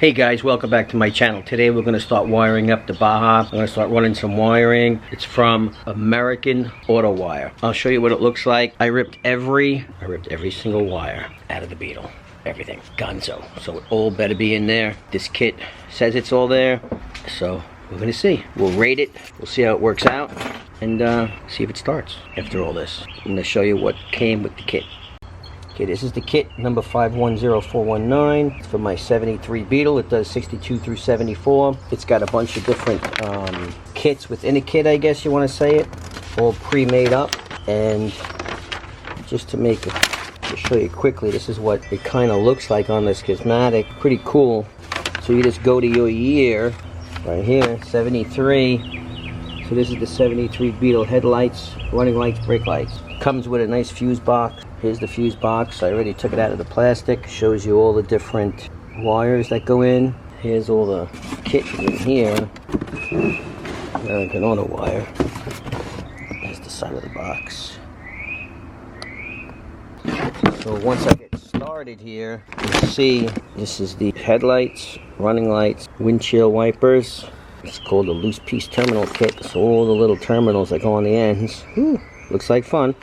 Hey guys, welcome back to my channel. Today we're going to start wiring up the Baja. I'm going to start running some wiring. It's from American Auto Wire. I'll show you what it looks like. I ripped every single wire out of the Beetle. Everything. Gonzo. So it all better be in there. This kit says it's all there. So we're going to see. We'll rate it. We'll see how it works out. And see if it starts after all this. I'm going to show you what came with the kit. Okay, this is the kit number 510419. It's for my 73 Beetle. It does 62 through 74. It's got a bunch of different kits within a kit, I guess you want to say it. All pre-made up. And just to show you quickly, this is what it kind of looks like on the schematic. Pretty cool. So you just go to your year, right here, 73. So this is the 73 Beetle headlights, running lights, brake lights. Comes with a nice fuse box. Here's the fuse box. I already took it out of the plastic. Shows you all the different wires that go in. Here's all the kit in here. American Auto Wire. Here's the side of the box. So once I get started here, you see this is the headlights, running lights, windshield wipers. It's called a loose piece terminal kit. So all the little terminals that go on the ends. Whew, looks like fun.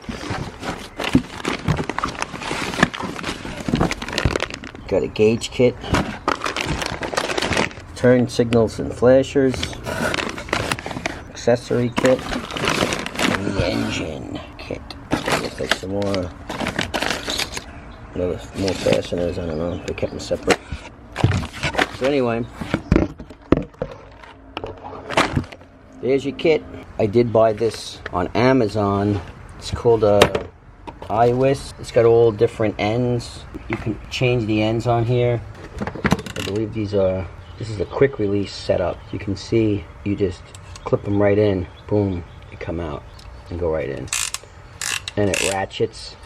Got a gauge kit, turn signals and flashers, accessory kit, and the engine kit. Looks like some more fasteners. I don't know. They kept them separate. So anyway, there's your kit. I did buy this on Amazon. It's called a iWis. It's got all different ends. You can change the ends on here. I believe this is a quick release setup. You can see, you just clip them right in, boom, they come out and go right in. And it ratchets.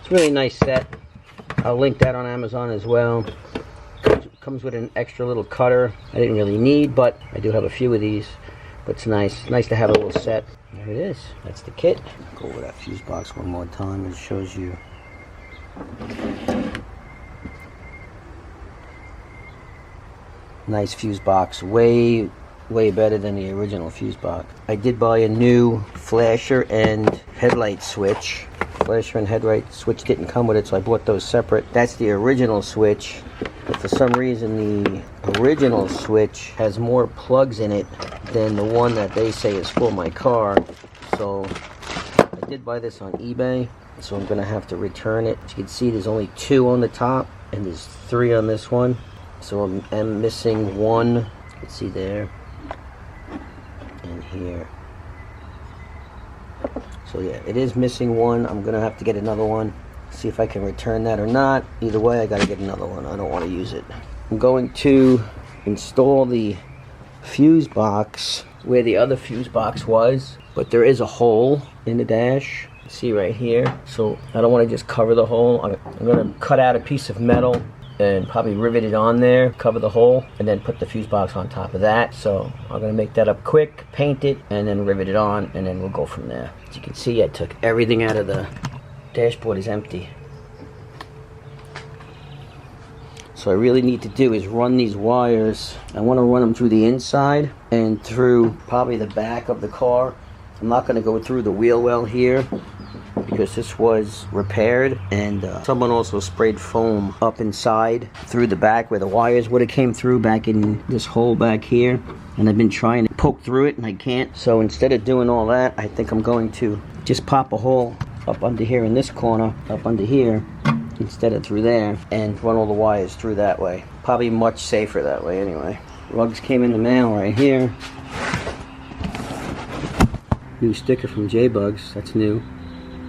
It's a really nice set. I'll link that on Amazon as well. It comes with an extra little cutter I didn't really need, but I do have a few of these. But it's nice to have a little set. There it is. That's the kit. Go over that fuse box one more time. It shows you. Nice fuse box. Way better than the original fuse box. I did buy a new flasher and headlight switch. Flasher and headlight switch didn't come with it, so I bought those separate. That's the original switch. But for some reason, the original switch has more plugs in it than the one that they say is for my car. So I did buy this on eBay, so I'm gonna have to return it. As you can see, there's only 2 on the top and there's 3 on this one. So I'm missing one. You can see there and here. So yeah, it is missing one. I'm gonna have to get another one. See if I can return that or not. Either way, I gotta get another one. I don't want to use it. I'm going to install the fuse box where the other fuse box was, but there is a hole in the dash. See right here. So I don't want to just cover the hole. I'm going to cut out a piece of metal and probably rivet it on there, cover the hole, and then put the fuse box on top of that. So I'm going to make that up quick, paint it, and then rivet it on, and then we'll go from there. As you can see, I took everything out of the dashboard. Is empty. So I really need to do is run these wires. I want to run them through the inside and through probably the back of the car. I'm not going to go through the wheel well here because this was repaired, and someone also sprayed foam up inside through the back where the wires would have came through, back in this hole back here, and I've been trying to poke through it and I can't. So instead of doing all that, I think I'm going to just pop a hole up under here in this corner, up under here, instead of through there, and run all the wires through that way. Probably much safer that way anyway. Rugs came in the mail right here. New sticker from J-Bugs, that's new.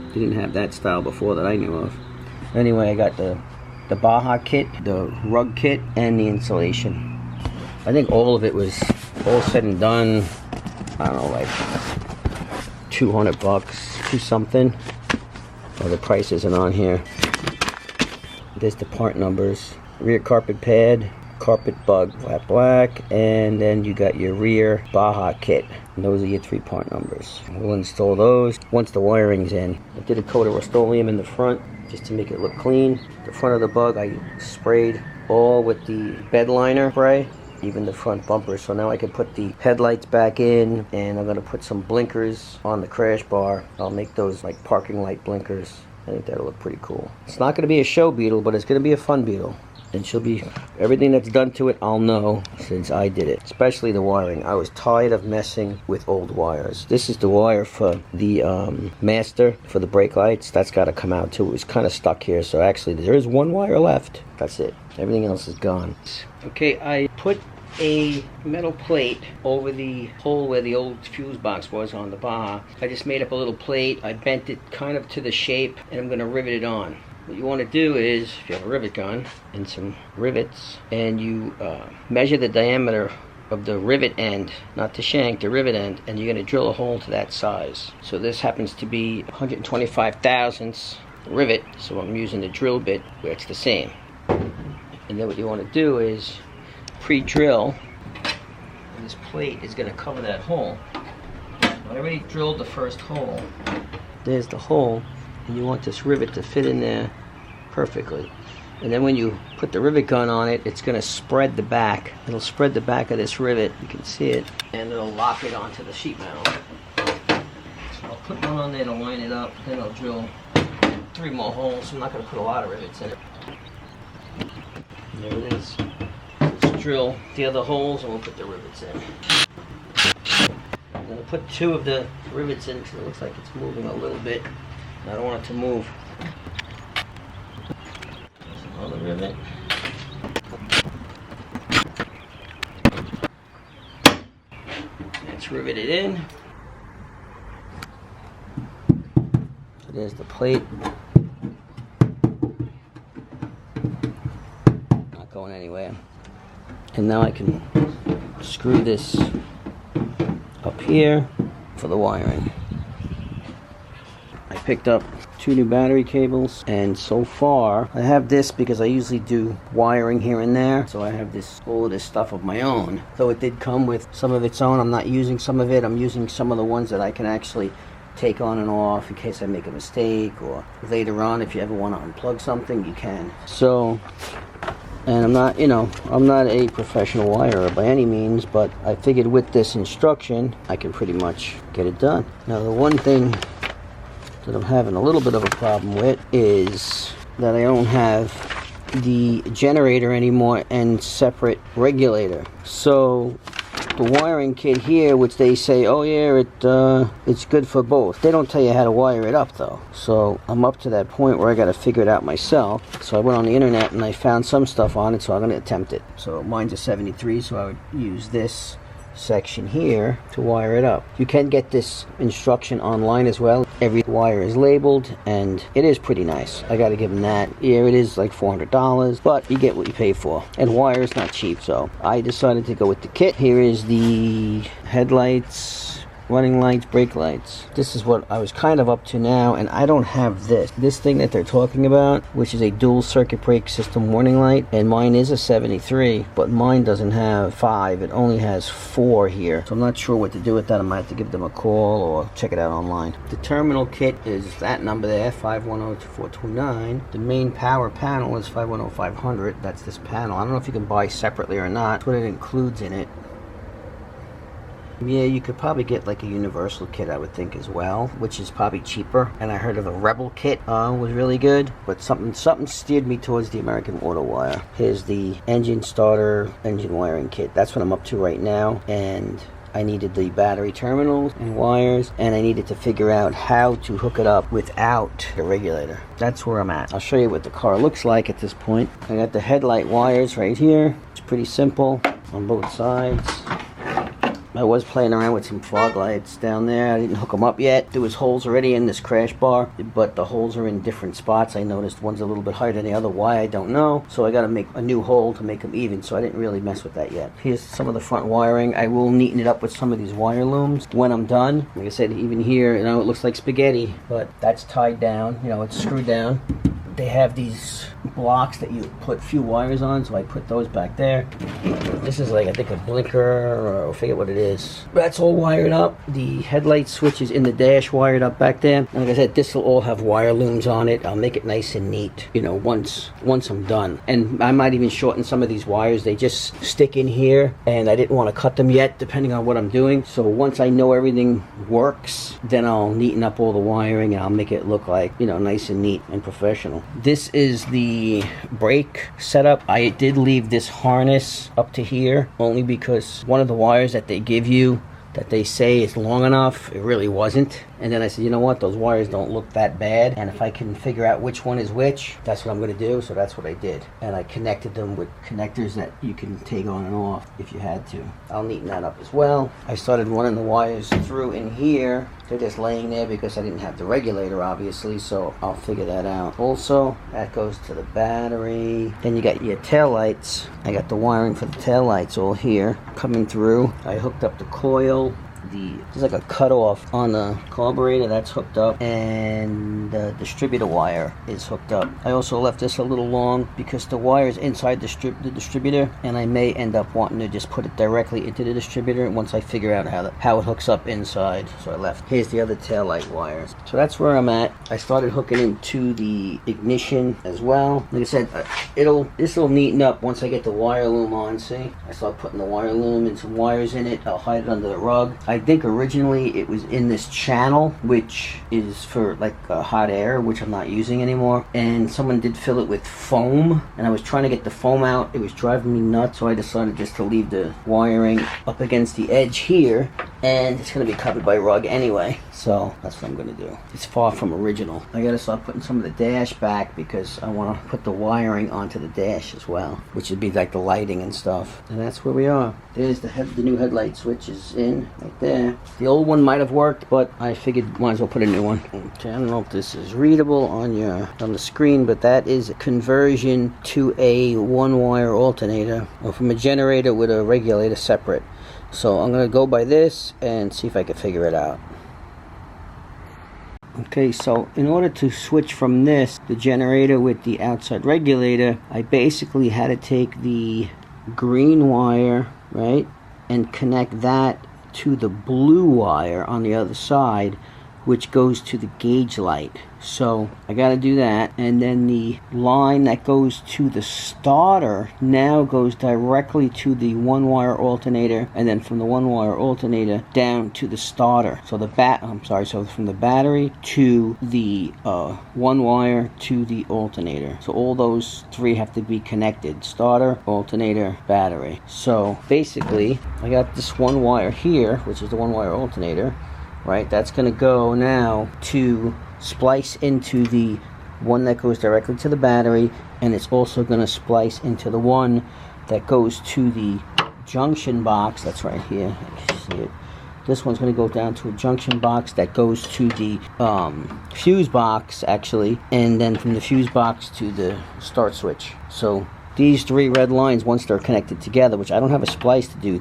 They didn't have that style before that I knew of. Anyway, I got the Baja kit, the rug kit, and the insulation. I think all of it was all said and done, I don't know, like $200, 2 something. Oh, the price isn't on here. There's the part numbers. Rear carpet pad, carpet bug, flat black, and then you got your rear Baja kit. And those are your 3-part numbers. We'll install those once the wiring's in. I did a coat of Rust-Oleum in the front just to make it look clean. The front of the bug I sprayed all with the bed liner spray, even the front bumper. So now I can put the headlights back in, and I'm going to put some blinkers on the crash bar. I'll make those like parking light blinkers. I think that'll look pretty cool. It's not going to be a show Beetle, but it's going to be a fun Beetle. And she'll be, everything that's done to it, I'll know since I did it. Especially the wiring. I was tired of messing with old wires. This is the wire for the master for the brake lights. That's got to come out too. It was kind of stuck here. So actually there is one wire left. That's it. Everything else is gone. Okay, I put a metal plate over the hole where the old fuse box was on the Baja. I just made up a little plate. I bent it kind of to the shape, and I'm going to rivet it on. What you want to do is, if you have a rivet gun and some rivets, and you measure the diameter of the rivet end, not the shank, the rivet end, and you're going to drill a hole to that size. So this happens to be 125 thousandths rivet, so I'm using the drill bit where it's the same. And then what you want to do is pre-drill, and this plate is going to cover that hole. I already drilled the first hole. There's the hole, and you want this rivet to fit in there perfectly. And then when you put the rivet gun on it, it's going to spread the back. It'll spread the back of this rivet, you can see it, and it'll lock it onto the sheet metal. So I'll put one on there to line it up, then I'll drill 3 more holes. I'm not going to put a lot of rivets in it. There it is. Let's drill the other holes and we'll put the rivets in. I'm going to put 2 of the rivets in because it looks like it's moving a little bit. I don't want it to move. There's another rivet. It's riveted in. So there's the plate. Not going anywhere. And now I can screw this up here for the wiring. I picked up 2 new battery cables, and so far I have this because I usually do wiring here and there, so I have this, all of this stuff of my own. Though it did come with some of its own, I'm not using some of it. I'm using some of the ones that I can actually take on and off in case I make a mistake, or later on if you ever want to unplug something, you can. So, and I'm not, you know, I'm not a professional wirer by any means, but I figured with this instruction I can pretty much get it done. Now the one thing that I'm having a little bit of a problem with is that I don't have the generator anymore and separate regulator. So the wiring kit here, which they say, oh yeah, it's good for both. They don't tell you how to wire it up though. So I'm up to that point where I got to figure it out myself. So I went on the internet and I found some stuff on it, so I'm going to attempt it. So mine's a 73, so I would use this section here to wire it up. You can get this instruction online as well. Every wire is labeled and it is pretty nice. I gotta give them that. Here it is like $400, but you get what you pay for. And wire is not cheap, so I decided to go with the kit. Here is the headlights, running lights, brake lights. This is what I was kind of up to now, and I don't have this thing that they're talking about, which is a dual circuit brake system warning light, and mine is a 73, but mine doesn't have 5, it only has 4 here. So I'm not sure what to do with that. I might have to give them a call or check it out online. The terminal kit is that number there, 510-2429. The main power panel is 510-500. That's this panel. I don't know if you can buy separately or not. That's what it includes in it. Yeah, you could probably get like a universal kit, I would think, as well, which is probably cheaper. And I heard of the Rebel kit was really good, but something steered me towards the American Auto Wire. Here's the engine starter, engine wiring kit. That's what I'm up to right now, and I needed the battery terminals and wires, and I needed to figure out how to hook it up without the regulator. That's where I'm at. I'll show you what the car looks like at this point. I got the headlight wires right here. It's pretty simple on both sides. I was playing around with some fog lights down there. I didn't hook them up yet. There was holes already in this crash bar, but the holes are in different spots. I noticed one's a little bit higher than the other. Why, I don't know. So I got to make a new hole to make them even, so I didn't really mess with that yet. Here's some of the front wiring. I will neaten it up with some of these wire looms when I'm done. Like I said, even here, you know, it looks like spaghetti, but that's tied down. You know, it's screwed down. they have these blocks that you put a few wires on, so I put those back there. This is like, I think, a blinker, or I forget what it is. That's all wired up. The headlight switch is in the dash, wired up back there. And like I said, this will all have wire looms on it. I'll make it nice and neat, you know, once I'm done. And I might even shorten some of these wires. They just stick in here, and I didn't want to cut them yet, depending on what I'm doing. So once I know everything works, then I'll neaten up all the wiring, and I'll make it look like, you know, nice and neat and professional. This is the brake setup. I did leave this harness up to here only because one of the wires that they give you that they say is long enough, it really wasn't. And then I said, you know what, those wires don't look that bad, and if I can figure out which one is which, that's what I'm going to do. So that's what I did, and I connected them with connectors that you can take on and off if you had to. I'll neaten that up as well. I started running the wires through in here. They're just laying there because I didn't have the regulator, obviously, so I'll figure that out. Also, that goes to the battery. Then you got your tail lights. I got the wiring for the tail lights all here coming through. I hooked up the coil. There's like a cutoff on the carburetor that's hooked up, and the distributor wire is hooked up. I also left this a little long because the wire is inside the distributor, and I may end up wanting to just put it directly into the distributor once I figure out how it hooks up inside. So I left. Here's the other taillight wires. So that's where I'm at. I started hooking into the ignition as well. Like I said, this will neaten up once I get the wire loom on. See, I start putting the wire loom and some wires in it. I'll hide it under the rug. I think originally it was in this channel, which is for like hot air, which I'm not using anymore, and someone did fill it with foam, and I was trying to get the foam out. It was driving me nuts, so I decided just to leave the wiring up against the edge here, and it's going to be covered by rug anyway, so that's what I'm going to do. It's far from original. I got to start putting some of the dash back because I want to put the wiring onto the dash as well, which would be like the lighting and stuff. And that's where we are. There's the new headlight switch is in right there. The old one might have worked, but I figured might as well put a new one. Okay, I don't know if this is readable on the screen, but that is a conversion to a one-wire alternator, or from a generator with a regulator separate. So I'm going to go by this and see if I can figure it out. Okay, so in order to switch from this, the generator with the outside regulator, I basically had to take the green wire, right, and connect that to the blue wire on the other side, which goes to the gauge light. So I got to do that, and then the line that goes to the starter now goes directly to the one-wire alternator, and then from the one-wire alternator down to the starter. So so from the battery to the one wire to the alternator. So all those three have to be connected: starter, alternator, battery. So basically, I got this one wire here, which is the one-wire alternator. Right, that's going to go now to splice into the one that goes directly to the battery, and it's also going to splice into the one that goes to the junction box. That's right here. You can see it. This one's going to go down to a junction box that goes to the fuse box, actually, and then from the fuse box to the start switch. So these three red lines, once they're connected together, which I don't have a splice to do,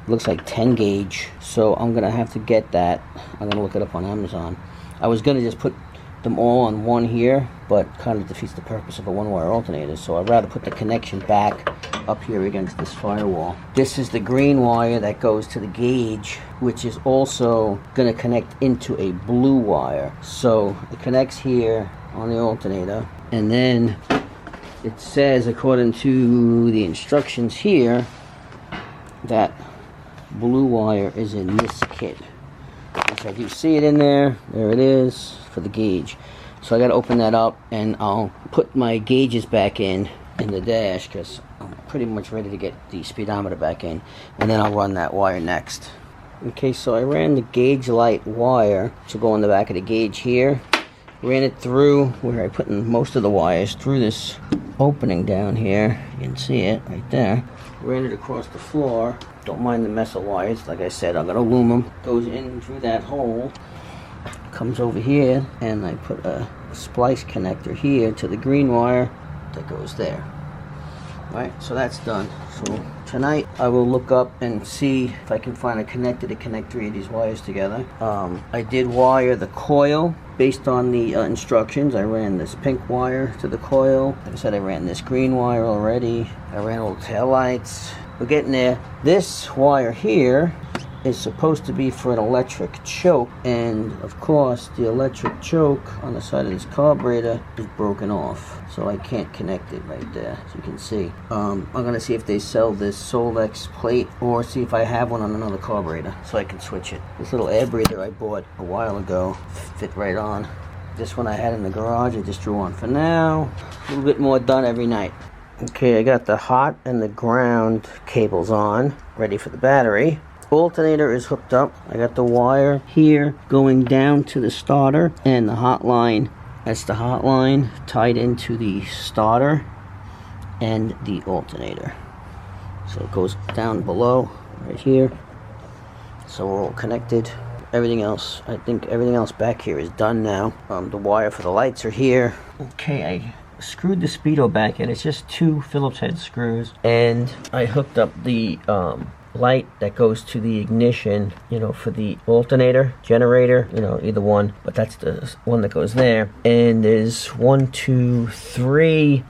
looks like 10 gauge, so I'm gonna have to get that. I'm gonna look it up on Amazon. I was gonna just put them all on one here, but kind of defeats the purpose of a one-wire alternator, so I'd rather put the connection back up here against this firewall. This is the green wire that goes to the gauge, which is also gonna connect into a blue wire. So it connects here on the alternator, and then it says, according to the instructions here, that blue wire is in this kit, which I do see it in there. There it is for the gauge. So I got to open that up, and I'll put my gauges back in the dash because I'm pretty much ready to get the speedometer back in, and then I'll run that wire next. Okay, so I ran the gauge light wire to go on the back of the gauge here. Ran it through where I put in most of the wires, through this opening down here. You can see it right there. Ran it across the floor. Don't mind the mess of wires. Like I said, I'm going to loom them. Goes in through that hole. Comes over here, and I put a splice connector here to the green wire that goes there. Right, so that's done. So tonight I will look up and see if I can find a connector to connect 3 of these wires together. I did wire the coil based on the instructions. I ran this pink wire to the coil. Like I said, I ran this green wire already. I ran all the tail lights. We're getting there. This wire here is supposed to be for an electric choke, and of course the electric choke on the side of this carburetor is broken off, so I can't connect it right there, as you can see. I'm gonna see if they sell this Solex plate or see if I have one on another carburetor so I can switch it. This little air breather I bought a while ago fit right on. This one I had in the garage, I just drew on for now. A little bit more done every night. Okay, I got the hot and the ground cables on, ready for the battery. Alternator is hooked up. I got the wire here going down to the starter, and the hot line, that's the hot line tied into the starter and the alternator. So it goes down below right here. So we're all connected. Everything else, I think everything else back here is done now. The wire for the lights are here. Okay, I screwed the speedo back in. It's just 2 Phillips head screws, and I hooked up the light that goes to the ignition, you know, for the alternator, generator, you know, either one, but that's the one that goes there. And there's 1, 2, 3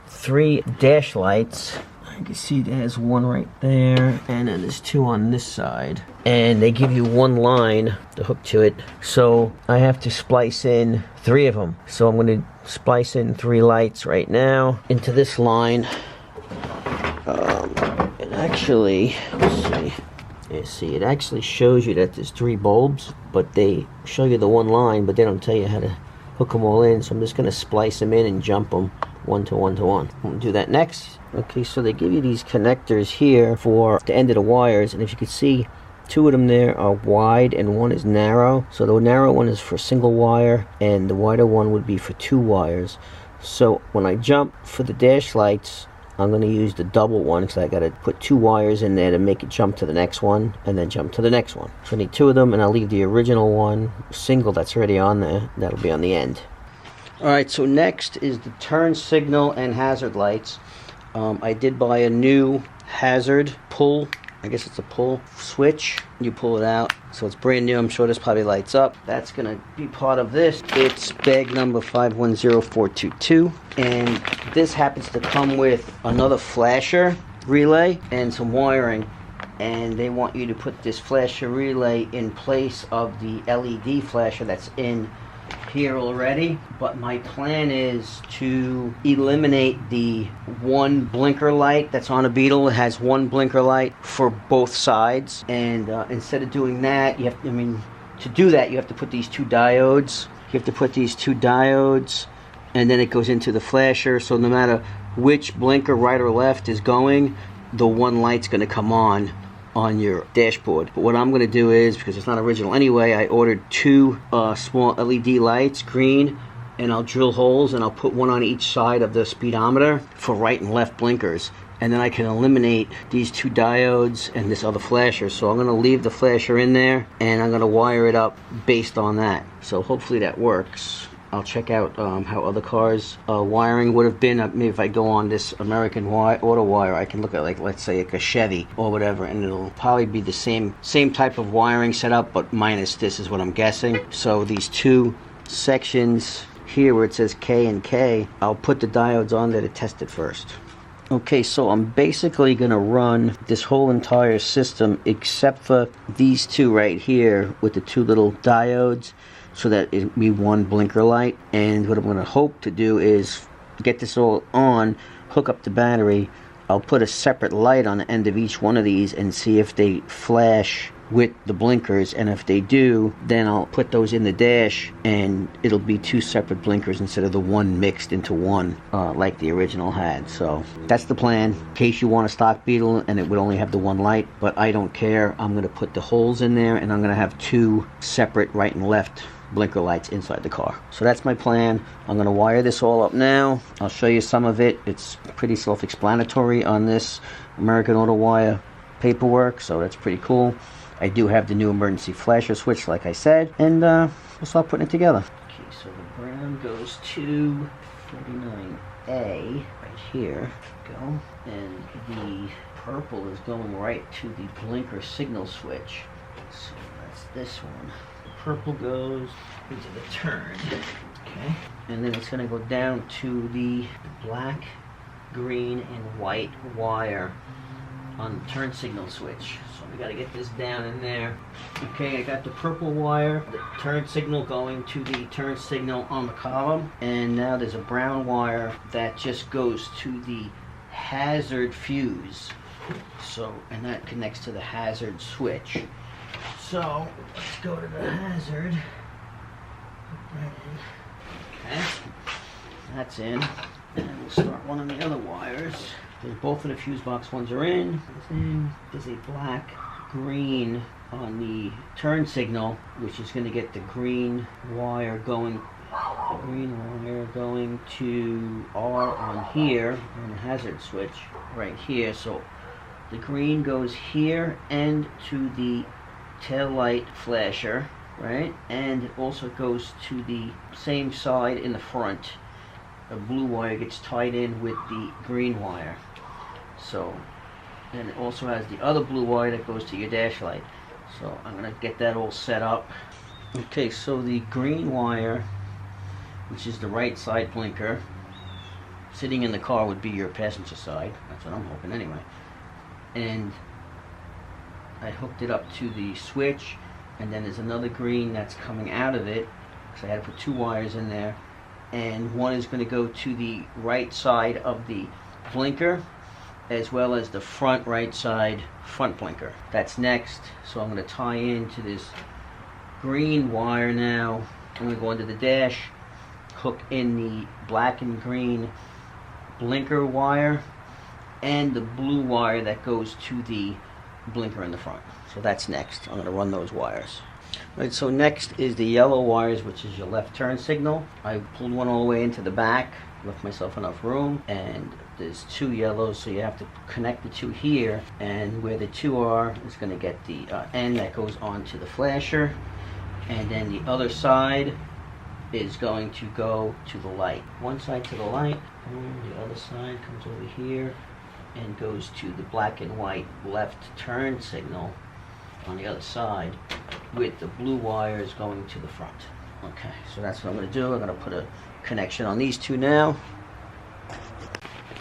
dash lights. You can see there's one right there, and then there's 2 on this side, and they give you 1 line to hook to it, so I have to splice in 3 of them. So I'm going to splice in 3 lights right now into this line. It actually, let's see, it actually shows you that there's 3 bulbs, but they show you the 1 line, but they don't tell you how to hook them all in. So I'm just going to splice them in and jump them 1 to 1 to 1. I'm going to do that next. Okay, so they give you these connectors here for the end of the wires, and if you can see, 2 of them there are wide and 1 is narrow. So the narrow one is for single wire, and the wider one would be for 2 wires. So when I jump for the dash lights, I'm going to use the double one, because I got to put 2 wires in there to make it jump to the next one and then jump to the next one. So I need 2 of them, and I'll leave the original one single that's already on there. That'll be on the end. Alright, so next is the turn signal and hazard lights. I did buy a new hazard pull, I guess it's a pull switch. You pull it out, so it's brand new. I'm sure this probably lights up. That's gonna be part of this. It's bag number 510422, and this happens to come with another flasher relay and some wiring, and they want you to put this flasher relay in place of the LED flasher that's in here already. But my plan is to eliminate the 1 blinker light that's on a Beetle. It has 1 blinker light for both sides, and instead of doing that, you have to, to do that you have to put these 2 diodes. You have to put these 2 diodes, and then it goes into the flasher, so no matter which blinker, right or left, is going, the 1 light's going to come on your dashboard. But what I'm going to do is, because it's not original anyway, I ordered 2 small LED lights, green, and I'll drill holes and I'll put 1 on each side of the speedometer for right and left blinkers, and then I can eliminate these 2 diodes and this other flasher. So I'm going to leave the flasher in there, and I'm going to wire it up based on that. So hopefully that works. I'll check out how other cars wiring would have been. Maybe if I go on this American auto wire, I can look at, like, let's say like a Chevy or whatever, and it'll probably be the same type of wiring setup, but minus this is what I'm guessing. So these 2 sections here where it says K and K, I'll put the diodes on there to test it first. Okay, so I'm basically gonna run this whole entire system except for these 2 right here with the 2 little diodes, so that it be 1 blinker light. And what I'm going to hope to do is get this all on, hook up the battery. I'll put a separate light on the end of each one of these and see if they flash with the blinkers, and if they do, then I'll put those in the dash, and it'll be 2 separate blinkers instead of the 1 mixed into 1 like the original had. So that's the plan, in case you want a stock Beetle and it would only have the 1 light, but I don't care. I'm going to put the holes in there, and I'm going to have 2 separate right and left blinker lights inside the car. So that's my plan. I'm going to wire this all up now. I'll show you some of it. It's pretty self-explanatory on this American Auto Wire paperwork, so that's pretty cool. I do have the new emergency flasher switch, like I said, and we'll start putting it together. Okay, so the brown goes to 49A right here. Go. And the purple is going right to the blinker signal switch. So that's this one. The purple goes into the turn. Okay. And then it's going to go down to the black, green, and white wire on the turn signal switch. So we got to get this down in there. Okay, I got the purple wire, the turn signal going to the turn signal on the column, and now there's a brown wire that just goes to the hazard fuse. So, and that connects to the hazard switch. So let's go to the hazard. Put that in. Okay, that's in. And we'll start one of the other wires. There's both of the fuse box ones are in. There's a black, green on the turn signal, which is going to get the green wire going. The green wire going to R on here on the hazard switch right here. So the green goes here and to the tail light flasher, right? And it also goes to the same side in the front. The blue wire gets tied in with the green wire. So, and it also has the other blue wire that goes to your dash light. So I'm going to get that all set up. Okay, so the green wire, which is the right side blinker, sitting in the car would be your passenger side. That's what I'm hoping anyway. And I hooked it up to the switch, and then there's another green that's coming out of it, because I had to put two wires in there. And one is going to go to the right side of the blinker, as well as the front right side front blinker. That's next. So I'm going to tie into this green wire now. I'm going to go into the dash, hook in the black and green blinker wire and the blue wire that goes to the blinker in the front. So that's next. I'm going to run those wires. Right, so next is the yellow wires, which is your left turn signal. I pulled one all the way into the back, left myself enough room, and there's two yellows, so you have to connect the two here, and where the two are is going to get the end that goes onto the flasher, and then the other side is going to go to the light. One side to the light, and the other side comes over here and goes to the black and white left turn signal on the other side, with the blue wires going to the front. Okay, so that's what I'm going to do. I'm going to put a connection on these two now.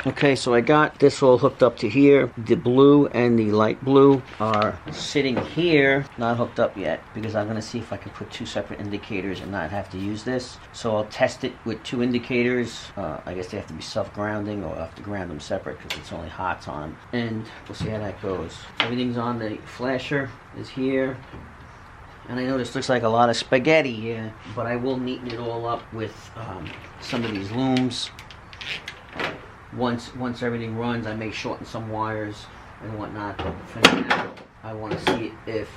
Okay, so I got this all hooked up to here. The blue and the light blue are sitting here, not hooked up yet, because I'm going to see if I can put two separate indicators and not have to use this. So I'll test it with two indicators. I guess they have to be self-grounding, or I'll have to ground them separate because it's only hot on them. And we'll see how that goes. Everything's on. The flasher is here. And I know this looks like a lot of spaghetti here, but I will neaten it all up with some of these looms. Once everything runs, I may shorten some wires and whatnot, but for now, I want to see if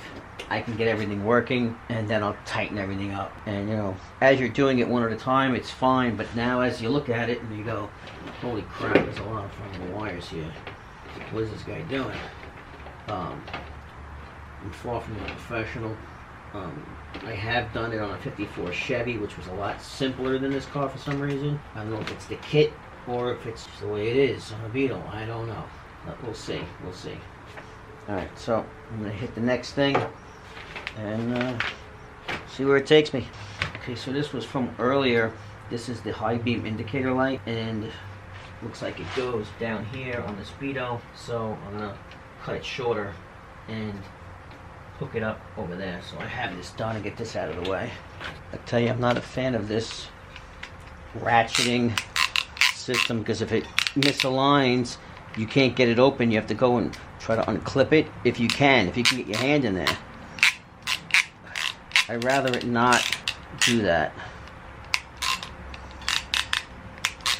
I can get everything working, and then I'll tighten everything up. And you know, as you're doing it one at a time, it's fine, but now as you look at it and you go, holy crap, there's a lot of fucking wires here. What is this guy doing? I'm far from a professional. I have done it on a 54 Chevy, which was a lot simpler than this car for some reason. I don't know if it's the kit or if it's the way it is on a Beetle. I don't know. But we'll see. We'll see. Alright, so I'm going to hit the next thing and see where it takes me. Okay, so this was from earlier. This is the high beam indicator light, and looks like it goes down here on the Speedo. So I'm going to cut it shorter and hook it up over there. So I have this done and get this out of the way. I tell you, I'm not a fan of this ratcheting system, because if it misaligns, you can't get it open. You have to go and try to unclip it if you can get your hand in there. I'd rather it not do that.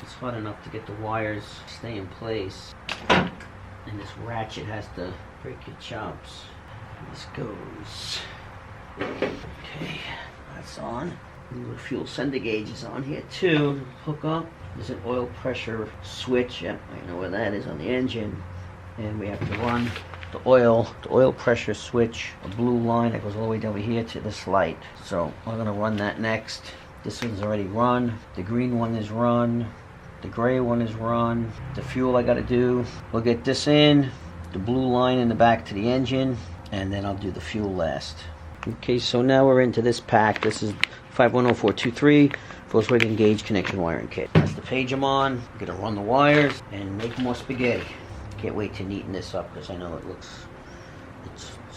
It's hard enough to get the wires stay in place, and this ratchet has to break your chops. This goes. Okay, that's on. And the fuel sender gauge is on here too. Hook up. There's an oil pressure switch. Yep, I know where that is on the engine. And we have to run the oil pressure switch, a blue line that goes all the way down here to this light. So I'm gonna run that next. This one's already run. The green one is run. The gray one is run. The fuel I gotta do. We'll get this in, the blue line in the back to the engine, and then I'll do the fuel last. Okay, so now we're into this pack. This is 510423 Volkswagen gauge connection wiring kit. That's the page I'm on. I'm gonna run the wires and make more spaghetti. Can't wait to neaten this up because I know it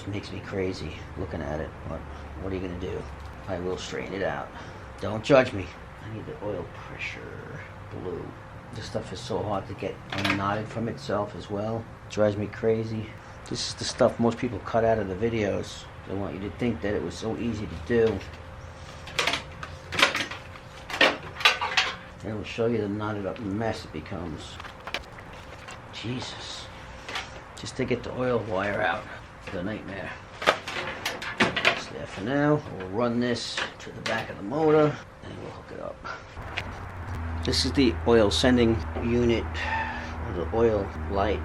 makes me crazy looking at it. But what are you gonna do? I will straighten it out. Don't judge me. I need the oil pressure blue. This stuff is so hard to get unknotted from itself as well. It drives me crazy. This is the stuff most people cut out of the videos. They want you to think that it was so easy to do. It will show you the knotted up mess it becomes. Jesus. Just to get the oil wire out. It's a nightmare. That's there for now. We'll run this to the back of the motor and we'll hook it up. This is the oil sending unit, or the oil light.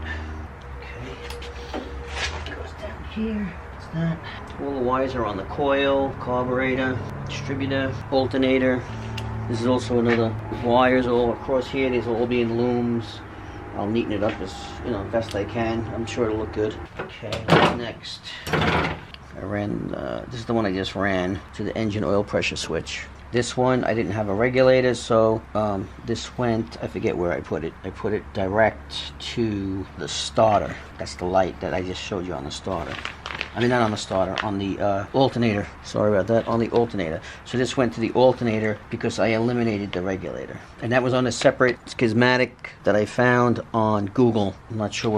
Okay. It goes down here. It's that. All the wires are on the coil, carburetor, distributor, alternator. This is also another wires all across here. These will all be in looms. I'll neaten it up as best I can. I'm sure it'll look good. Okay, what's next? I ran. This is the one I just ran to the engine oil pressure switch. This one I didn't have a regulator, so this went. I forget where I put it. I put it direct to the starter. That's the light that I just showed you on the starter. I mean, not on the starter, on the alternator. Sorry about that, on the alternator. So this went to the alternator because I eliminated the regulator. And that was on a separate schematic that I found on Google. I'm not sure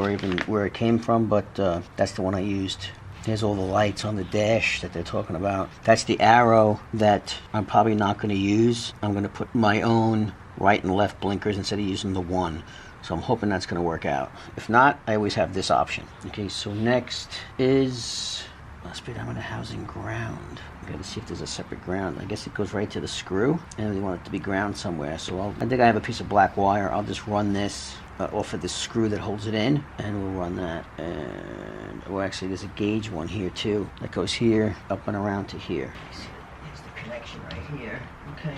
where it came from, but that's the one I used. There's all the lights on the dash that they're talking about. That's the arrow that I'm probably not going to use. I'm going to put my own right and left blinkers instead of using the one. So I'm hoping that's going to work out. If not, I always have this option. Okay, so next is speedometer housing ground. I got to see if there's a separate ground. I guess it goes right to the screw, and we want it to be ground somewhere. So I think I have a piece of black wire. I'll just run this off of the screw that holds it in, and we'll run that. And well, actually, there's a gauge one here too that goes here up and around to here. Here's the connection right here. Okay.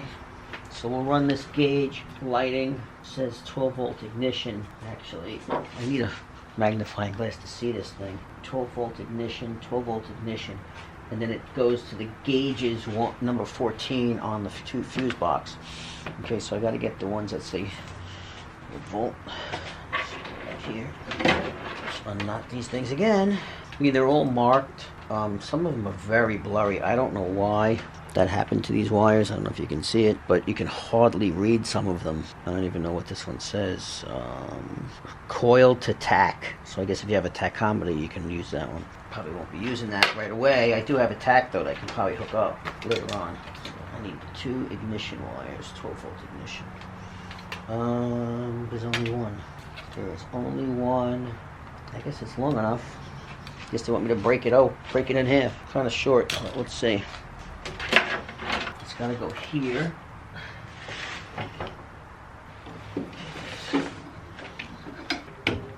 So we'll run this gauge lighting. It says 12 volt ignition. Actually, I need a magnifying glass to see this thing. 12 volt ignition, 12 volt ignition. And then it goes to the gauges number 14 on the fuse box. Okay, so I got to get the ones that say volt. Right here. Unknot these things again. They're all marked. Some of them are very blurry. I don't know why that happened to these wires. I don't know if you can see it, but you can hardly read some of them. I don't even know what this one says. Coil to tack. So I guess if you have a tachometer, you can use that one. Probably won't be using that right away. I do have a tack though that I can probably hook up later on. So I need 2 ignition wires, 12 volt ignition. There's only one. There's only one. I guess it's long enough. Guess they want me to break it in half. Kind of short. Let's see. It's gotta go here.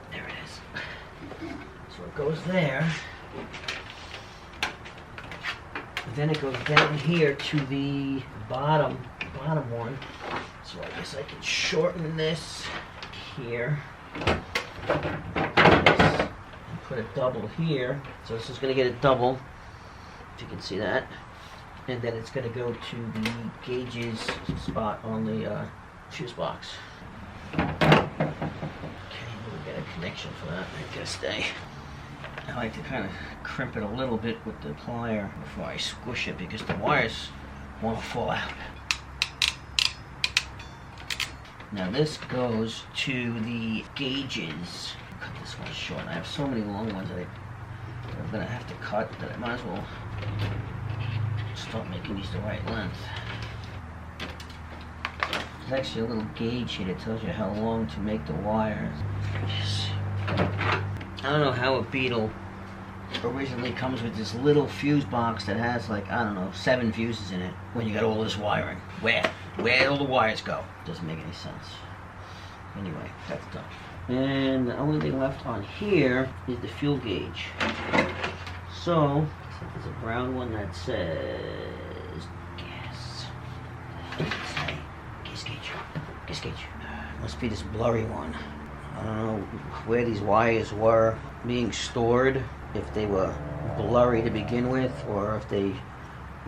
There it is. So it goes there. Then it goes down here to the bottom one. So I guess I can shorten this here. And put a double here. So this is going to get a double, if you can see that. And then it's going to go to the gauges spot on the fuse box. Okay, we'll get a connection for that. I guess I like to kind of crimp it a little bit with the plier before I squish it because the wires want to fall out. Now this goes to the gauges. Cut this one short. I have so many long ones that I'm going to have to cut that I might as well start making these the right length. There's actually a little gauge here that tells you how long to make the wires. I don't know how a Beetle originally comes with this little fuse box that has like, I don't know, 7 fuses in it when you got all this wiring. Where'd all the wires go? Doesn't make any sense. Anyway, that's done. And the only thing left on here is the fuel gauge. So, there's a brown one that says gas. gauge. Must be this blurry one. I don't know where these wires were being stored, if they were blurry to begin with, or if they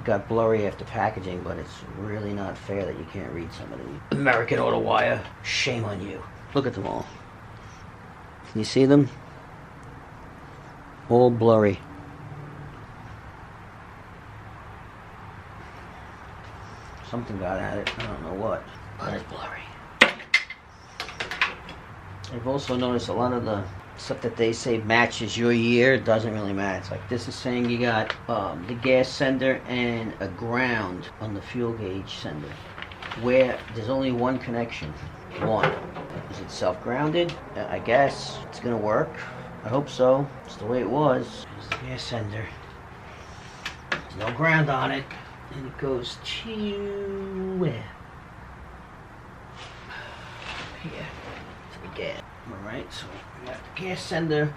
got blurry after packaging, but it's really not fair that you can't read some of the American Auto Wire. Shame on you. Look at them all. Can you see them? All blurry. Something got at it. I don't know what, but it's blurry. I've also noticed a lot of the stuff that they say matches your year doesn't really match. Like this is saying you got the gas sender and a ground on the fuel gauge sender, where there's only one connection. One. Is it self-grounded? I guess it's gonna work. I hope so. It's the way it was. There's the gas sender. There's no ground on it, and it goes to where? Here. Gas. Alright, so we got the gas sender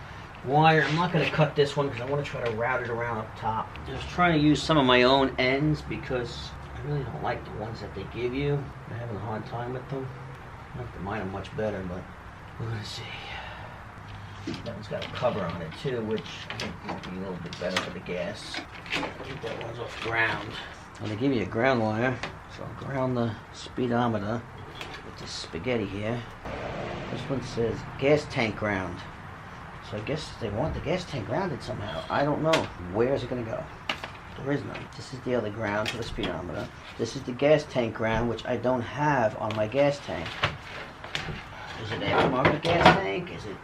wire. I'm not going to cut this one because I want to try to route it around up top. I was trying to use some of my own ends because I really don't like the ones that they give you. I'm having a hard time with them. Not that mine are much better, but we're going to see. That one's got a cover on it too, which I think might be a little bit better for the gas. Keep that one's off ground. Well, they give you a ground wire, so I'll ground the speedometer with this spaghetti here. This one says gas tank ground. So I guess they want the gas tank grounded somehow. I don't know. Where is it going to go? There is none. This is the other ground for the speedometer. This is the gas tank ground, which I don't have on my gas tank. Is it aftermarket gas tank? Is it...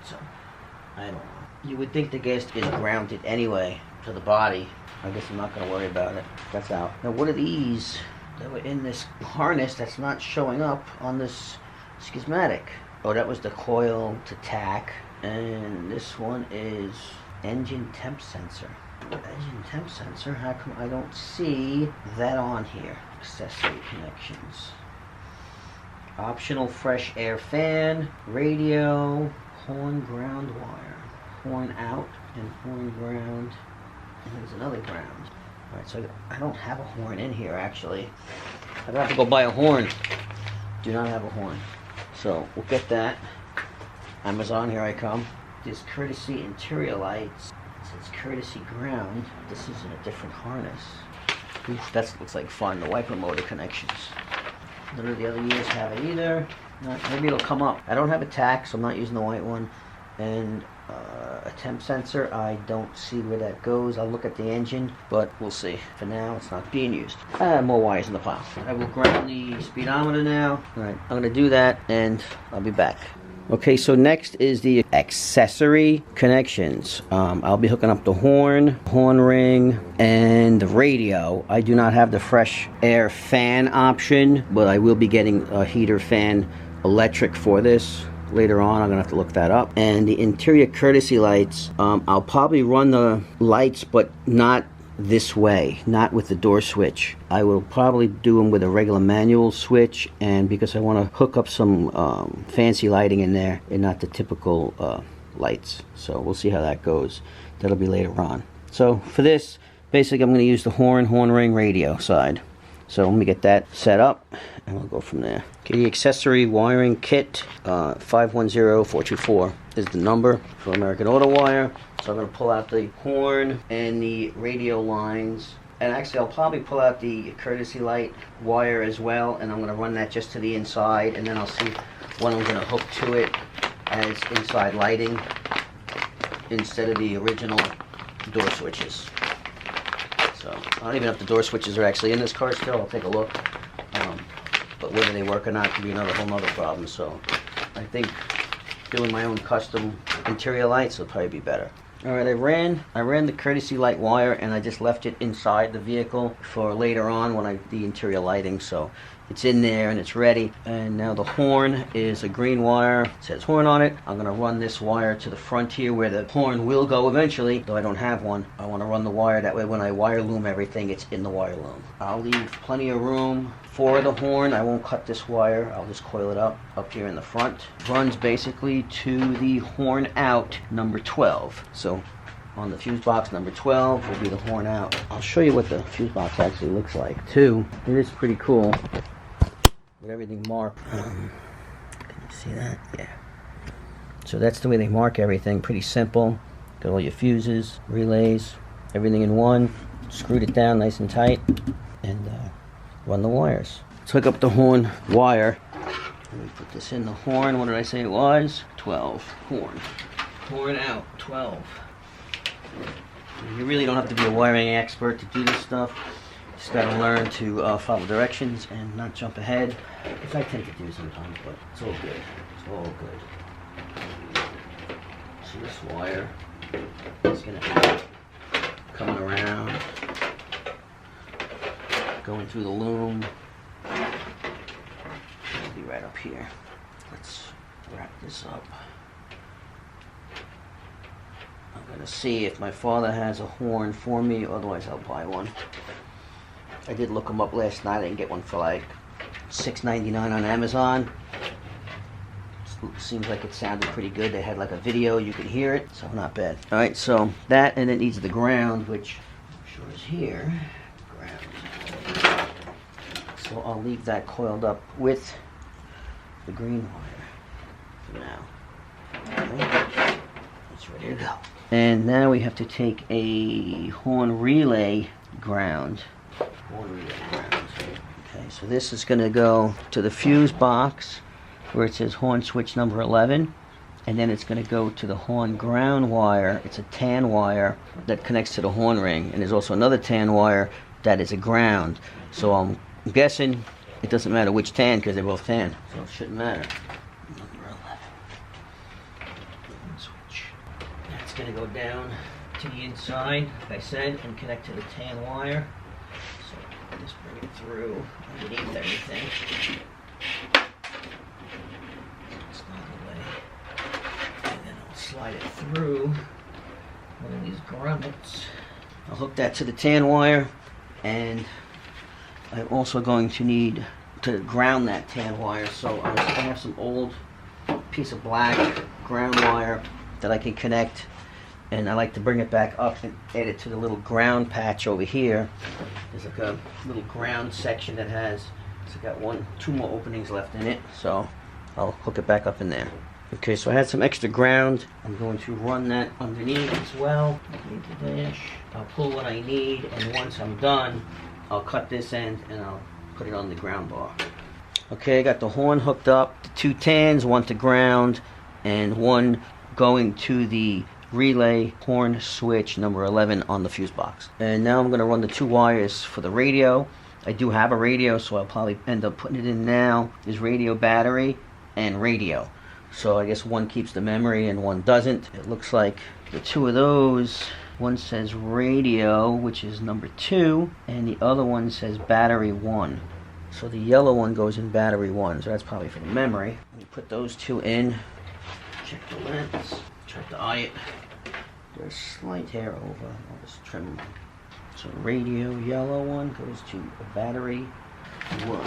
I don't know. You would think the gas is grounded anyway to the body. I guess I'm not going to worry about it. That's out. Now what are these that were in this harness that's not showing up on this schematic? Oh, that was the coil to tack. And this one is engine temp sensor. Engine temp sensor? How come I don't see that on here? Accessory connections. Optional fresh air fan, radio, horn ground wire. Horn out and horn ground. And there's another ground. Alright, so I don't have a horn in here actually. I'd have to go buy a horn. Do not have a horn. So we'll get that. Amazon, here I come. This courtesy interior lights. It says courtesy ground. This is in a different harness. Oof, that looks like fun. The wiper motor connections. None of the other years have it either. Maybe it'll come up. I don't have a tack, so I'm not using the white one. And a temp sensor, I don't see where that goes. I'll look at the engine, but we'll see. For now, it's not being used. More wires in the pile. I will ground the speedometer now. Alright, I'm going to do that, and I'll be back. Okay, so next is the accessory connections. I'll be hooking up the horn ring, and the radio. I do not have the fresh air fan option, but I will be getting a heater fan electric for this. Later on, I'm gonna have to look that up. And the interior courtesy lights, I'll probably run the lights, but not this way, not with the door switch. I will probably do them with a regular manual switch, and because I want to hook up some fancy lighting in there and not the typical lights. So we'll see how that goes. That'll be later on. So for this, basically I'm going to use the horn ring radio side. So let me get that set up, and we'll go from there. Okay, the accessory wiring kit, 510424 is the number for American Auto Wire. So I'm going to pull out the horn and the radio lines. And actually, I'll probably pull out the courtesy light wire as well, and I'm going to run that just to the inside, and then I'll see what I'm going to hook to it as inside lighting instead of the original door switches. So I don't even know if the door switches are actually in this car still. I'll take a look. But whether they work or not could be another whole nother problem. So I think doing my own custom interior lights will probably be better. Alright, I ran the courtesy light wire, and I just left it inside the vehicle for later on when I do the interior lighting. So it's in there and it's ready. And now the horn is a green wire. It says horn on it. I'm going to run this wire to the front here where the horn will go eventually, though I don't have one. I want to run the wire that way when I wire loom everything, it's in the wire loom. I'll leave plenty of room for the horn. I won't cut this wire. I'll just coil it up here in the front. Runs basically to the horn out number 12. So on the fuse box number 12 will be the horn out. I'll show you what the fuse box actually looks like too. It is pretty cool. with everything marked. Can you see that? Yeah. So that's the way they mark everything. Pretty simple. Got all your fuses, relays, everything in one. Screwed it down nice and tight, and run the wires. Let's hook up the horn wire. Let me put this in the horn. What did I say it was? 12. Horn. Horn out. 12. You really don't have to be a wiring expert to do this stuff. You just got to learn to follow directions and not jump ahead, which I tend to do sometimes, but it's all good. It's all good. So this wire is going to be coming around, going through the loom. It'll be right up here. Let's wrap this up. I'm going to see if my father has a horn for me, otherwise I'll buy one. I did look them up last night. I can get one for like $6.99 on Amazon. Seems like it sounded pretty good. They had like a video, you could hear it, so not bad. Alright, so that, and it needs the ground, which I'm sure is here. Ground. So I'll leave that coiled up with the green wire for now. Okay. It's ready to go. And now we have to take a horn relay ground. Horn relay ground. Okay, so this is going to go to the fuse box where it says horn switch number 11, and then it's going to go to the horn ground wire. It's a tan wire that connects to the horn ring, and there's also another tan wire that is a ground. So I'm guessing it doesn't matter which tan because they're both tan, so it shouldn't matter. Number 11. Switch. That's going to go down to the inside, like I said, and connect to the tan wire. So I'll just bring it through underneath everything. Slide it through one of these grommets. I'll hook that to the tan wire, and I'm also going to need to ground that tan wire. So I have some old piece of black ground wire that I can connect, and I like to bring it back up and add it to the little ground patch over here. There's like a little ground section that has, it's got two more openings left in it, so I'll hook it back up in there. Okay, so I had some extra ground. I'm going to run that underneath as well. Underneath the dash. I'll pull what I need, and once I'm done, I'll cut this end and I'll put it on the ground bar. Okay, I got the horn hooked up. The two tans, one to ground, and one going to the relay horn switch number 11 on the fuse box. And now I'm going to run the two wires for the radio. I do have a radio, so I'll probably end up putting it in now. There's radio battery and radio. So I guess one keeps the memory and one doesn't. It looks like the two of those, one says radio, which is number 2, and the other one says battery 1. So the yellow one goes in battery 1, so that's probably for the memory. Let me put those two in. Check the lens. Try to eye it. There's slight hair over. I'll just trim them. So radio yellow one goes to battery 1.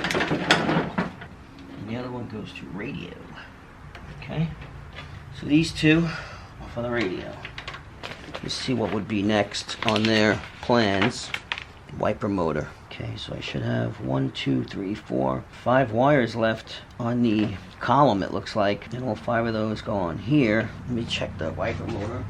And the other one goes to radio. Okay, so these two are for the radio. Let's see what would be next on their plans. Wiper motor. Okay, so I should have 1, 2, 3, 4, 5 wires left on the column, it looks like. And all 5 of those go on here. Let me check the wiper motor.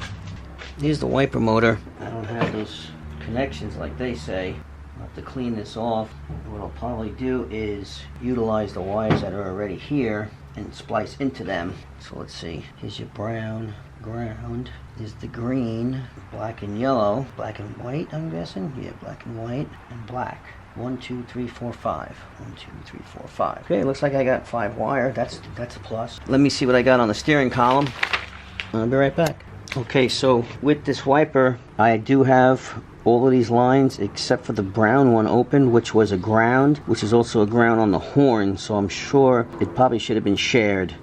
Here's the wiper motor. I don't have those connections like they say. I'll have to clean this off. What I'll probably do is utilize the wires that are already here and splice into them. So let's see. Here's your brown ground. Here's the green, black and yellow, black and white, I'm guessing. Yeah, black and white and black. 1, 2, 3, 4, 5. 1, 2, 3, 4, 5. Okay, looks like I got 5 wire. That's a plus. Let me see what I got on the steering column. I'll be right back. Okay, so with this wiper, I do have all of these lines except for the brown one open, which was a ground, which is also a ground on the horn, so I'm sure it probably should have been shared.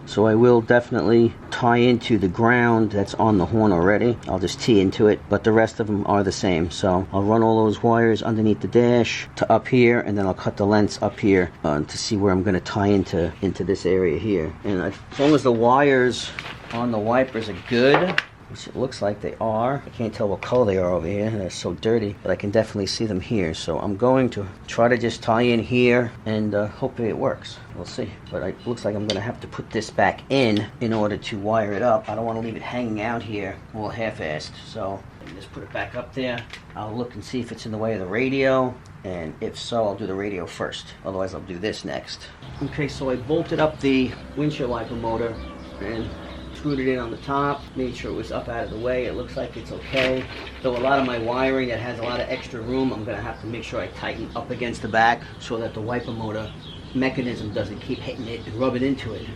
So I will definitely tie into the ground that's on the horn already. I'll just tee into it, but the rest of them are the same. So I'll run all those wires underneath the dash to up here, and then I'll cut the lengths up here to see where I'm going to tie into this area here. And as long as the wires on the wipers are good, which it looks like they are. I can't tell what color they are over here. They're so dirty, but I can definitely see them here. So I'm going to try to just tie in here, and hopefully it works. We'll see. But it looks like I'm going to have to put this back in order to wire it up. I don't want to leave it hanging out here all half-assed. So just put it back up there. I'll look and see if it's in the way of the radio, and if so, I'll do the radio first. Otherwise, I'll do this next. Okay, so I bolted up the windshield wiper motor and screwed it in on the top, made sure it was up out of the way. It looks like it's okay. Though a lot of my wiring that has a lot of extra room, I'm going to have to make sure I tighten up against the back so that the wiper motor mechanism doesn't keep hitting it and rubbing into it.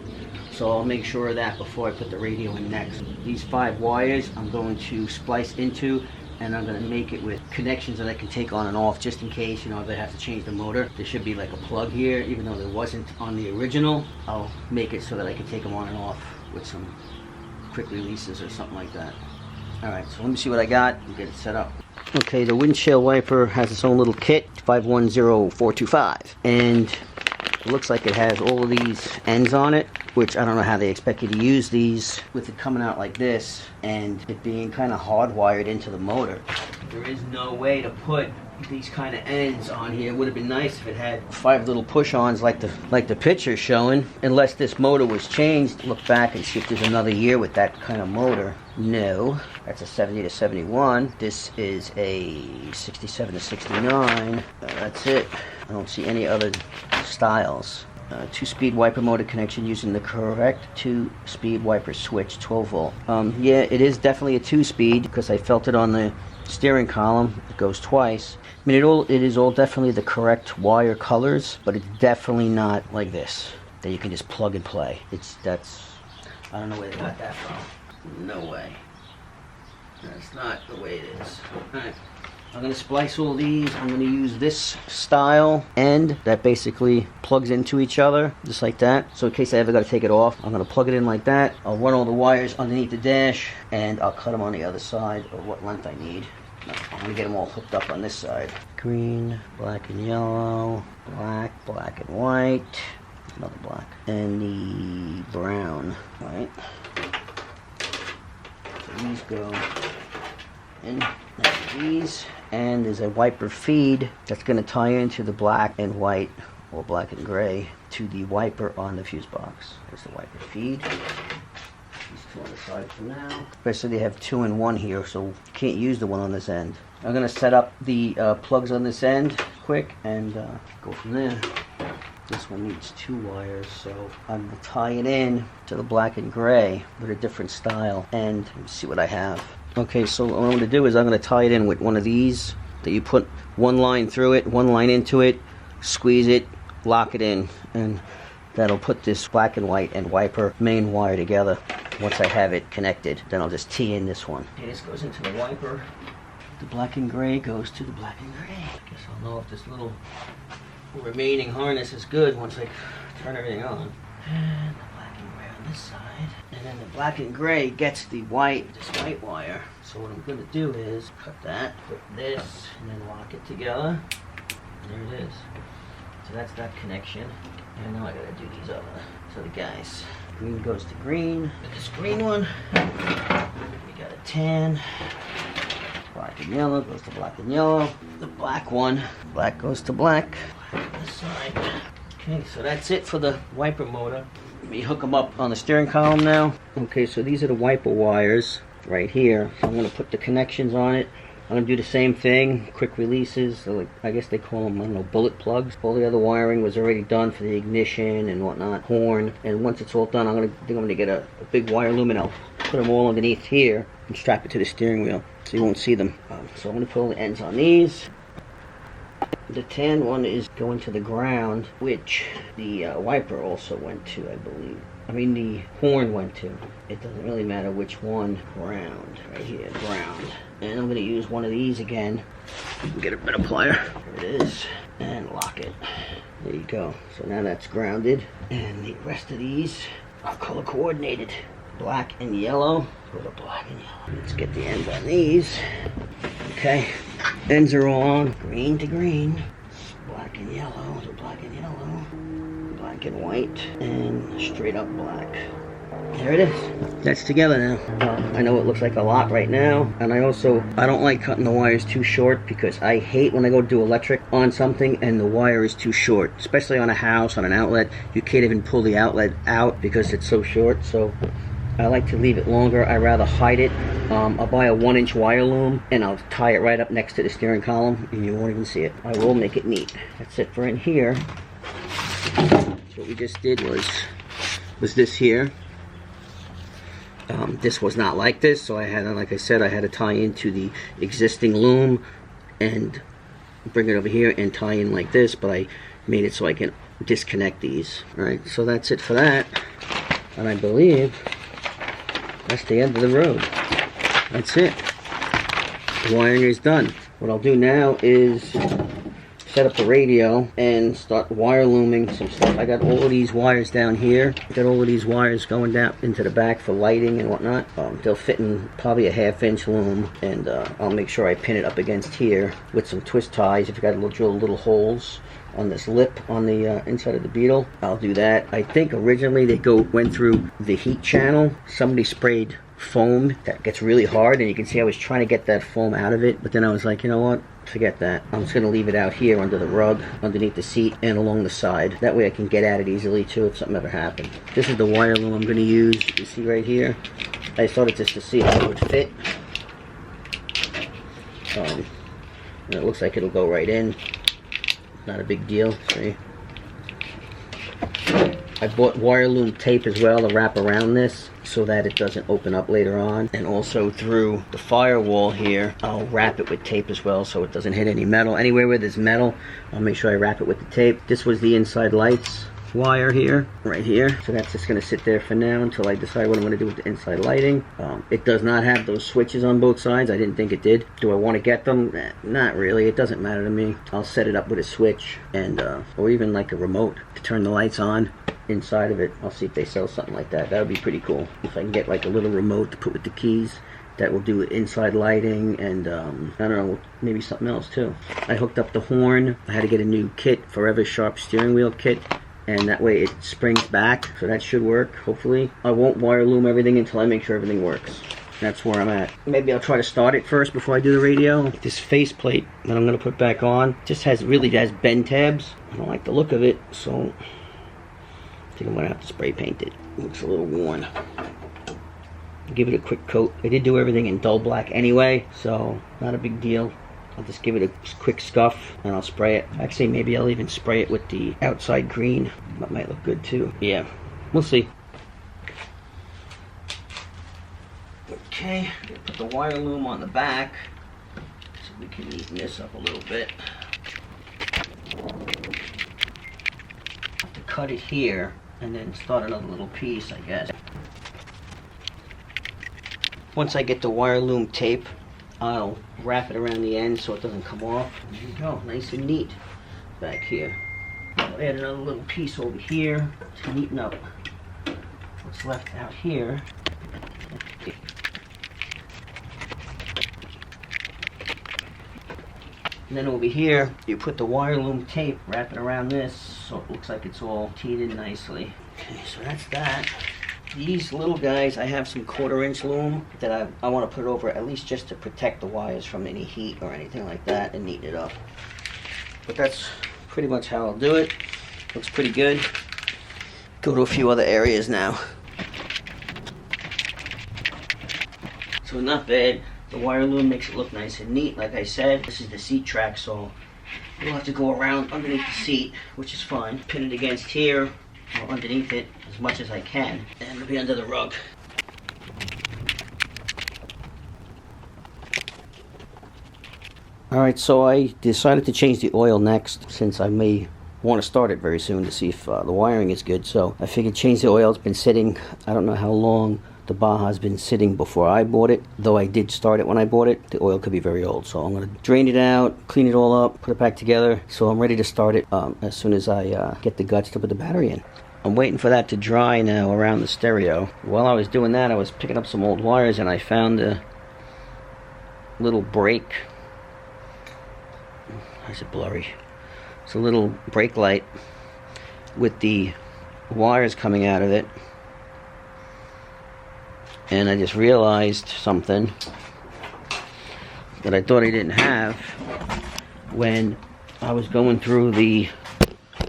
So I'll make sure of that before I put the radio in next. These 5 wires I'm going to splice into, and I'm going to make it with connections that I can take on and off just in case, you know, if I have to change the motor. There should be like a plug here, even though there wasn't on the original. I'll make it so that I can take them on and off with some quick releases or something like that. Alright, so let me see what I got and get it set up. Okay, the windshield wiper has its own little kit, 510425, and it looks like it has all of these ends on it, which I don't know how they expect you to use these with it coming out like this and it being kind of hardwired into the motor. There is no way to put these kind of ends on here. It would have been nice if it had 5 little push-ons like the picture showing, unless this motor was changed. Look back and see if there's another year with that kind of motor. No, that's a 70 to 71. This is a 67 to 69. That's it. I don't see any other styles. 2-speed wiper motor connection using the correct 2-speed wiper switch, 12 volt. Yeah, it is definitely a 2-speed because I felt it on the steering column. It goes twice. I mean, it is all definitely the correct wire colors, but it's definitely not like this that you can just plug and play. I don't know where they got that from. No way. That's not the way it is. Alright. I'm going to splice all these. I'm going to use this style end that basically plugs into each other, just like that. So in case I ever got to take it off, I'm going to plug it in like that. I'll run all the wires underneath the dash, and I'll cut them on the other side of what length I need. I'm going to get them all hooked up on this side. Green, black and yellow, black, black and white, another black, and the brown, right? So these go in like these, and there's a wiper feed that's going to tie into the black and white, or black and gray, to the wiper on the fuse box. There's the wiper feed. These 2 on the side for now. Especially they have 2 and 1 here, so you can't use the one on this end. I'm going to set up the plugs on this end quick and go from there. This one needs 2 wires, so I'm going to tie it in to the black and gray with a different style, and see what I have. Okay, so what I'm going to do is I'm going to tie it in with one of these that you put 1 line through it, 1 line into it, squeeze it, lock it in, and that'll put this black and white and wiper main wire together. Once I have it connected, then I'll just tee in this one. Okay, this goes into the wiper. The black and gray goes to the black and gray. I guess I'll know if this little remaining harness is good once I turn everything on. And the black and gray on this side. And then the black and gray gets the white, this white wire. So what I'm going to do is cut that, put this, and then lock it together. There it is. So that's that connection. And now I got to do these other guys. Green goes to green. This green one, we got a tan. Black and yellow goes to black and yellow. The black one, black goes to black. Black on this side. Okay, so that's it for the wiper motor. Let me hook them up on the steering column now. Okay, so these are the wiper wires right here. So I'm going to put the connections on it. I'm going to do the same thing, quick releases, so like, I guess they call them, I don't know, bullet plugs. All the other wiring was already done for the ignition and whatnot, horn, and once it's all done, I think I'm going to get a big wire loom and I'll put them all underneath here and strap it to the steering wheel so you won't see them. So I'm going to put all the ends on these. The tan one is going to the ground, which the wiper also went to, I believe. I mean, the horn went to. It doesn't really matter which one. Ground, right here, ground. And I'm going to use one of these again. Get a bit of plier. There it is. And lock it. There you go. So now that's grounded. And the rest of these are color coordinated. Black and yellow. Go to black and yellow. Let's get the ends on these. Okay. Ends are all on. Green to green. Black and yellow to black and yellow. Black and white. And straight up black. There it is. That's together now. I know it looks like a lot right now, and I don't like cutting the wires too short, because I hate when I go do electric on something and the wire is too short, especially on a house, on an outlet. You can't even pull the outlet out because it's so short, so I like to leave it longer. I rather hide it. I'll buy a 1-inch wire loom and I'll tie it right up next to the steering column and you won't even see it. I will make it neat. That's it for in here. So what we just did was this here. This was not like this, so I had, like I said, I had to tie into the existing loom and bring it over here and tie in like this, but I made it so I can disconnect these. Alright, so that's it for that. And I believe that's the end of the road. That's it. The wiring is done. What I'll do now is set up the radio and start wire looming some stuff. I got all of these wires down here. I got all of these wires going down into the back for lighting and whatnot. They'll fit in probably a 1/2-inch loom, and I'll make sure I pin it up against here with some twist ties. If you got to drill little holes on this lip on the inside of the Beetle, I'll do that. I think originally they went through the heat channel. Somebody sprayed foam that gets really hard, and you can see I was trying to get that foam out of it, but then I was like, you know what, forget that. I'm just going to leave it out here under the rug, underneath the seat, and along the side. That way I can get at it easily too if something ever happened. This is the wire loom I'm going to use. You see right here, I started just to see how it would fit. And it looks like it'll go right in. Not a big deal. See, I bought wire loom tape as well to wrap around this so that it doesn't open up later on. And also through the firewall here, I'll wrap it with tape as well so it doesn't hit any metal. Anywhere where there's metal, I'll make sure I wrap it with the tape. This was the inside lights wire here, right here. So that's just going to sit there for now until I decide what I'm going to do with the inside lighting. It does not have those switches on both sides. I didn't think it did. Do I want to get them? Not really. It doesn't matter to me. I'll set it up with a switch and or even like a remote to turn the lights on inside of it. I'll see if they sell something like that. That would be pretty cool. If I can get like a little remote to put with the keys that will do inside lighting and I don't know, maybe something else too. I hooked up the horn. I had to get a new kit, Forever Sharp steering wheel kit, and that way it springs back, so that should work, hopefully. I won't wire loom everything until I make sure everything works. That's where I'm at. Maybe I'll try to start it first before I do the radio. This faceplate that I'm going to put back on just really has bend tabs. I don't like the look of it, so I think I'm going to have to spray paint it. It looks a little worn. Give it a quick coat. I did do everything in dull black anyway, so not a big deal. I'll just give it a quick scuff and I'll spray it. Actually, maybe I'll even spray it with the outside green. That might look good too. Yeah, we'll see. Okay, put the wire loom on the back so we can neaten this up a little bit. Have to cut it here and then start another little piece, I guess. Once I get the wire loom tape, I'll wrap it around the end so it doesn't come off. There you go, nice and neat back here. I'll add another little piece over here to neaten up what's left out here. And then over here, you put the wire loom tape, wrap it around this so it looks like it's all teed in nicely. Okay, so that's that. These little guys, I have some 1/4-inch loom that I want to put over at least just to protect the wires from any heat or anything like that and neaten it up. But that's pretty much how I'll do it. Looks pretty good. Go to a few other areas now. So not bad. The wire loom makes it look nice and neat. Like I said, this is the seat track, so you'll have to go around underneath the seat, which is fine. Pin it against here or underneath it as much as I can, and it'll be under the rug. Alright, so I decided to change the oil next, since I may want to start it very soon to see if the wiring is good. So I figured change the oil. It's been sitting, I don't know how long the Baja's been sitting before I bought it, though I did start it when I bought it. The oil could be very old, so I'm going to drain it out, clean it all up, put it back together, so I'm ready to start it as soon as I get the guts to put the battery in. I'm waiting for that to dry now around the stereo. While I was doing that, I was picking up some old wires and I found a little break. How's it blurry? It's a little brake light with the wires coming out of it. and I just realized something that I thought I didn't have when I was going through the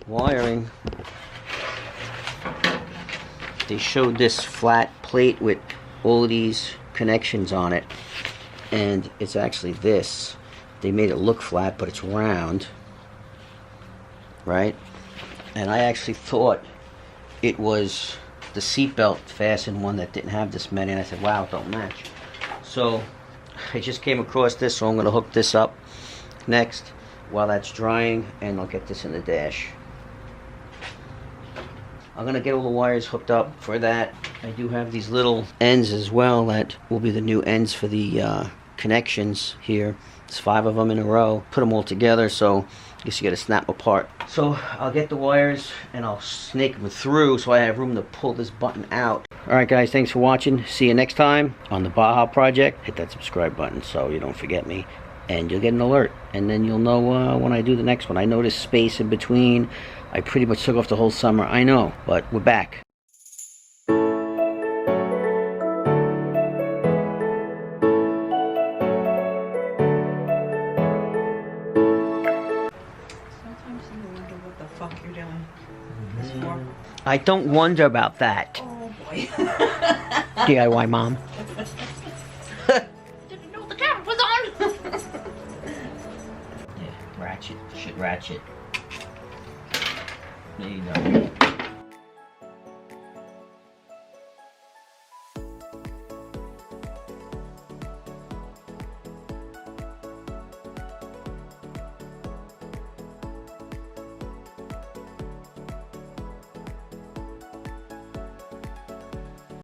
wiring. They showed this flat plate with all of these connections on it, and it's actually this. They made it look flat, but it's round, right? And I actually thought it was the seatbelt fastened one that didn't have this many, and I said, wow, it don't match. So I just came across this, so I'm going to hook this up next while that's drying, and I'll get this in the dash. I'm going to get all the wires hooked up for that. I do have these little ends as well that will be the new ends for the connections here. There's 5 of them in a row. Put them all together, so I guess you got to snap them apart. So I'll get the wires and I'll snake them through so I have room to pull this button out. Alright guys, thanks for watching. See you next time on the Baja Project. Hit that subscribe button so you don't forget me, and you'll get an alert, and then you'll know when I do the next one. I know this space in between. I pretty much took off the whole summer, I know, but we're back. Sometimes you wonder what the fuck you're doing this for. I don't wonder about that. Oh boy. DIY mom. Didn't know the camera was on. Yeah, ratchet, shit ratchet. There you go.